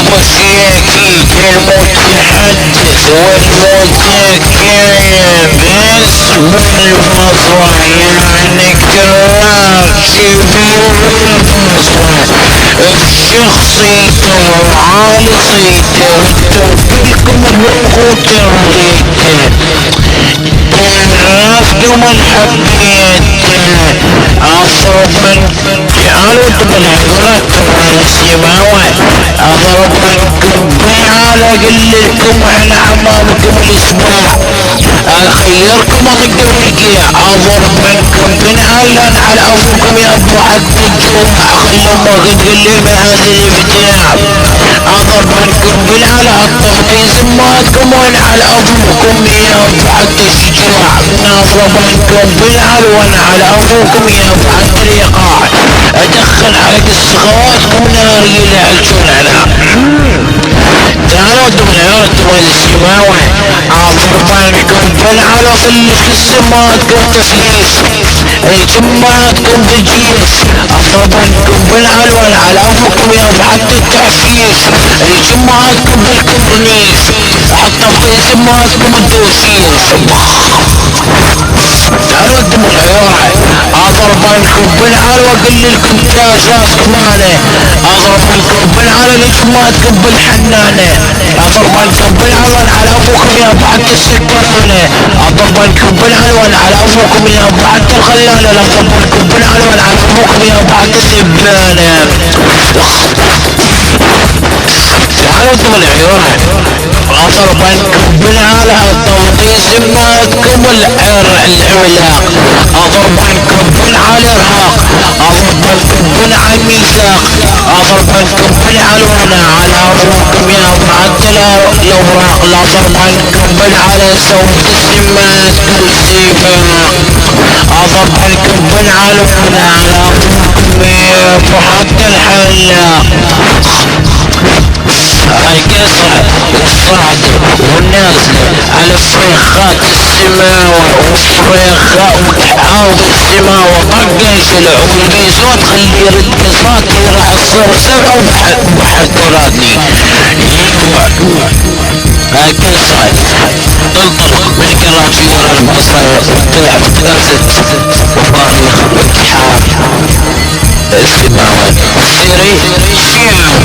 المشاكل المتحدث والمتكلم باسم الوضع، يعني كرار كبير الشخصية وعالصيته وتوفيقكم الوقوت الريته رفض من حبيته أصرف من جعلت من عبرة السماوات أضرب منكم على قلتكم على عمامكم الاسبوع اخيركم اضرب الجيع اضرب منكم بنعلا على ابوكم يا ابو حق الجوع خلي امك تقول لي ما هذا الابداع اضرب منكم بنعلا الطفل زماتكم ونعل ابوكم يا ابو حق الشجاع اضرب منكم بنعل ونعل ابوكم يا ابو حق الايقاع ادخل على الصخواتكم نار يلعل شلعنا تعالوا دمنا السماوة اضربانكم بالعرف اللي في السماء تفليس جماعتكم بالجيش اضربانكم بالعلوان على افكم يا بعد التعفيش جماعتكم بالكورنيش حتى في جماعتكم الدوسيش تعالوا دمنا اضربانكم بالعلوة قل لكم تاجاسكم عليه اضربانكم بالعلوة جماعتكم بالحنانة اضربانكم بالعلوان على ابوكم يا بعد السكرانة اضربانكم بالعلوان على ابوكم يا بعد الخلالة اضربانكم بالعلوان على ابوكم يا بعد الدبانة تعالوا انتم العيون اضربانكم بالعلى توطيس ماتكم العملاق اضربانكم بالعلى ارهاق اضربانكم بالعلى ميثاق اضربانكم بالعلوان على ابوكم يا بعد الاوراق اضربانكم بالعلى صوت السمات كالسيباق اضربانكم بالعلوان على ابوكم يا بعد الحلاق القصر والصعد والنازل على فريخات السماوة وفريخات وحاوض السماوة طقش العود بيزود خلي يرد قصاتي راح تصير سبع وحكراتني القصر انطلق من كراجي ورا البصر وطلع بتغزت وفاريخ واتحاد السماوة سيري شيعو